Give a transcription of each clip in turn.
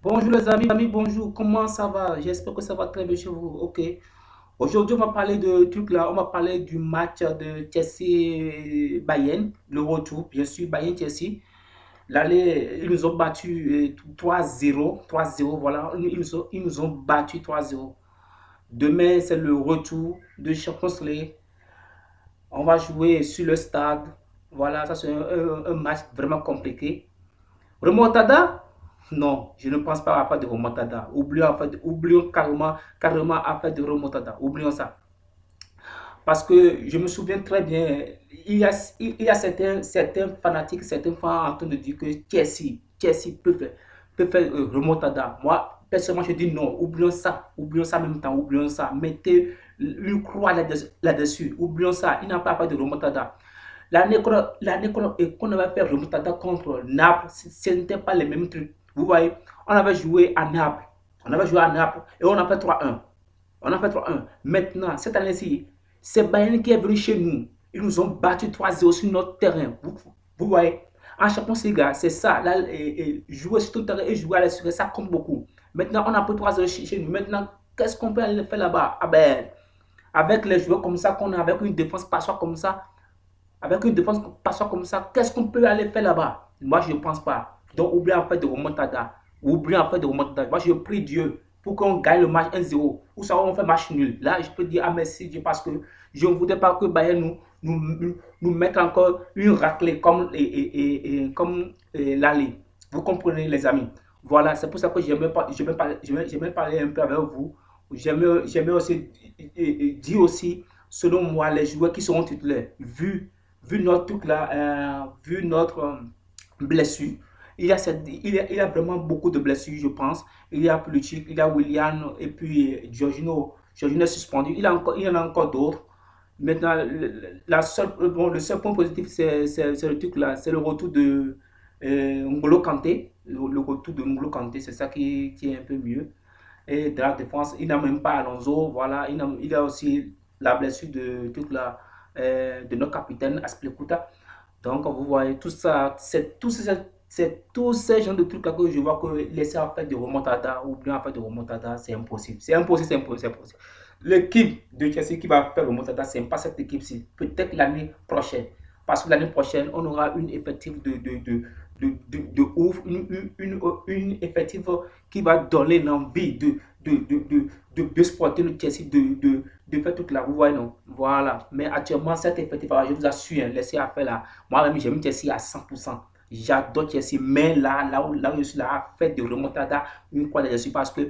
Bonjour les amis, bonjour, comment ça va? J'espère que ça va très bien chez vous. Ok. Aujourd'hui, on va parler de trucs là, on va parler du match de Chelsea-Bayern, le retour, bien sûr, Bayern-Chelsea. L'aller, ils nous ont battu 3-0, 3-0, voilà, ils nous ont battu 3-0. Demain, c'est le retour de Champions League. On va jouer sur le stade. Voilà, ça c'est un match vraiment compliqué. Remontada? Non, je ne pense pas à faire de remontada. Oublions carrément à faire de remontada. Oublions ça. Parce que je me souviens très bien, il y a certains fanatiques, certains fans en train de dire que Chelsea peut faire remontada. Moi, personnellement, je dis non, oublions ça en même temps, oublions ça. Mettez une croix là-dessus, oublions ça. Il n'a pas à faire de remontada. L'année qu'on avait fait remontada contre Naples, ce n'était pas les mêmes trucs. Vous voyez, on avait joué à Naples. On avait joué à Naples et on a fait 3-1. On a fait 3-1. Maintenant, cette année-ci, c'est Bayern qui est venu chez nous. Ils nous ont battu 3-0 sur notre terrain. Vous voyez, en Champions League, c'est ça. Là, jouer sur tout le terrain et jouer à l'extérieur, ça compte beaucoup. Maintenant, on a pris 3-0 chez nous. Maintenant, qu'est-ce qu'on peut aller faire là-bas? Ah ben, avec les joueurs comme ça qu'on a, avec une défense passoire comme ça, qu'est-ce qu'on peut aller faire là-bas? Moi, je ne pense pas. Donc, oubliez en fait de remontada. Oubliez en fait de remontada. Moi, je prie Dieu pour qu'on gagne le match 1-0. Ou ça, on fait match nul. Là, je peux dire ah merci Dieu parce que je ne voudrais pas que Bayern nous mette encore une raclée comme l'aller. Vous comprenez, les amis? Voilà, c'est pour ça que j'aimerais parler un peu avec vous. J'aimerais aussi dire aussi, selon moi, les joueurs qui seront titulaires, vu notre truc là, vu notre blessure, il y a vraiment beaucoup de blessures, je pense. Il y a Pulisic, il y a Willian et puis Jorginho. Jorginho est suspendu. Il y en a encore d'autres. Maintenant, le seul point positif, c'est le truc là, c'est le retour de N'Golo Kanté. Le retour de N'Golo Kanté, c'est ça qui est un peu mieux. Et dans la défense, il n'a même pas Alonso. Voilà, il a aussi la blessure de notre capitaine Aspilicueta. Donc, vous voyez, tout ça, c'est tous ces genres de trucs là que je vois que laisser en fait de remontada ou bien en fait de remontada, c'est impossible. C'est impossible, c'est impossible, c'est impossible. L'équipe de Chelsea qui va faire remontada, c'est pas cette équipe-ci. Peut-être l'année prochaine. Parce que l'année prochaine, on aura une effectif de ouf, une effectif qui va donner l'envie de supporter le Chelsea, de faire toute la vous voyez, non? Voilà. Mais actuellement, cet effectif, je vous assure, hein, laissez à faire là. Moi-même, j'aime Chelsea à 100%. J'adore Chelsea, mais là où je suis là, à faire de remontada, une fois là-dessus, parce que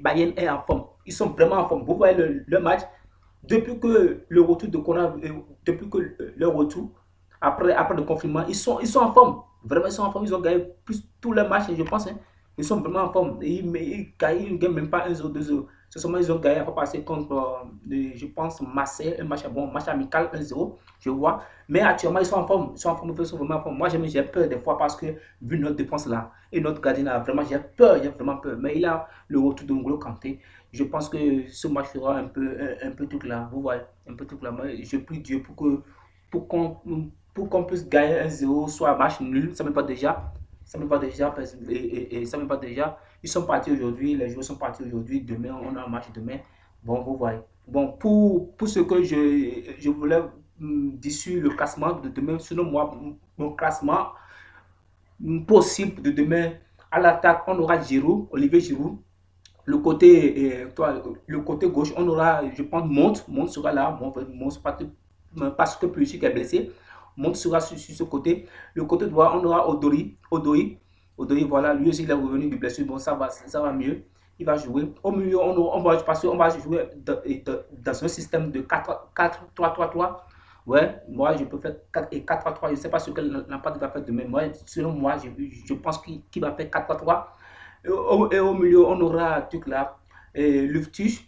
Bayern est en forme. Ils sont vraiment en forme. Vous voyez le match, depuis que le retour de Kona, depuis que le retour, après le confinement, ils sont en forme. Vraiment, ils sont en forme. Ils ont gagné plus tous les matchs, je pense. Hein. Ils sont vraiment en forme. Ils ne gagnent même pas 1-0, 2-0. C'est seulement ils ont gagné à passer contre, je pense, Marseille, un match amical 1-0, je vois. Mais actuellement, ils sont en forme. Ils sont en forme, ils sont vraiment en forme. Moi, j'ai peur des fois parce que, vu notre défense là, et notre gardien là, vraiment, j'ai vraiment peur. Mais il a le retour de N'Golo Kanté. Je pense que ce match fera un peu tout là. Vous voyez, un peu tout là. Mais je prie Dieu pour qu'on pour qu'on puisse gagner 1-0, soit un match nul. Ça ne me va déjà. Ça me va déjà. Et ça me va déjà. Ils sont partis aujourd'hui. Les joueurs sont partis aujourd'hui. Demain, on a un match demain. Bon, vous voyez. Bon, pour ce que je voulais dire sur le classement de demain, selon moi, mon classement possible de demain, à l'attaque, on aura Giroud, Olivier Giroud. Le côté gauche, on aura, je pense, Monte sera là. Monte parce que Pulisic est blessé. Monte sera sur ce côté. Le côté droit, on aura Odoi, voilà, lui aussi, il est revenu de blessure. Bon, ça va mieux. Il va jouer. Au milieu, on va jouer dans un système de 4-3-3-3. Ouais, moi, je peux faire 4 et 4-3-3. Je ne sais pas ce que l'impact va faire demain. Moi, selon moi, je pense qu'il va faire 4-3-3. Et au milieu, on aura truc là, Luftus,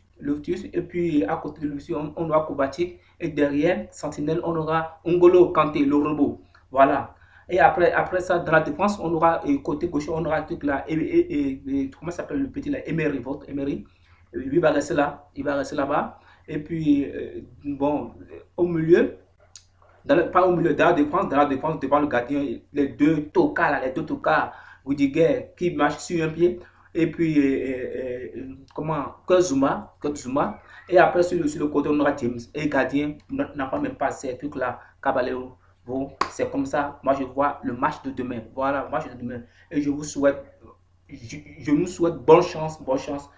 et puis à côté de Luftus, on aura Kovacic, et derrière, Sentinelle, on aura N'Golo Kanté, le robot. Voilà. Et après ça, dans la défense, on aura, côté gauche, on aura truc là, comment s'appelle le petit là, Emery, votre Emery. Lui il va rester là, il va rester là-bas. Et puis, bon, au milieu, pas au milieu, dans la défense, devant le gardien, les deux tocards, Rudiger qui marche sur un pied. Et puis, Kurt Zouma. Et après, sur le côté, on aura James. Et le gardien n'a pas même pas ces trucs-là. Caballero. Bon, c'est comme ça. Moi, je vois le match de demain. Voilà, le match de demain. Et je vous souhaite, je nous souhaite bonne chance, bonne chance.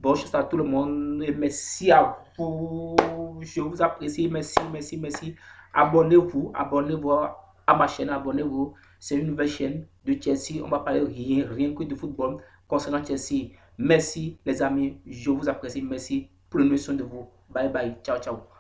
Bonne chance à tout le monde. Et merci à vous. Je vous apprécie. Merci, merci, merci. Abonnez-vous à ma chaîne. Abonnez-vous. C'est une nouvelle chaîne de Chelsea. On va parler rien que de football concernant Chelsea. Merci les amis. Je vous apprécie. Merci. Prenez soin de vous. Bye bye. Ciao, ciao.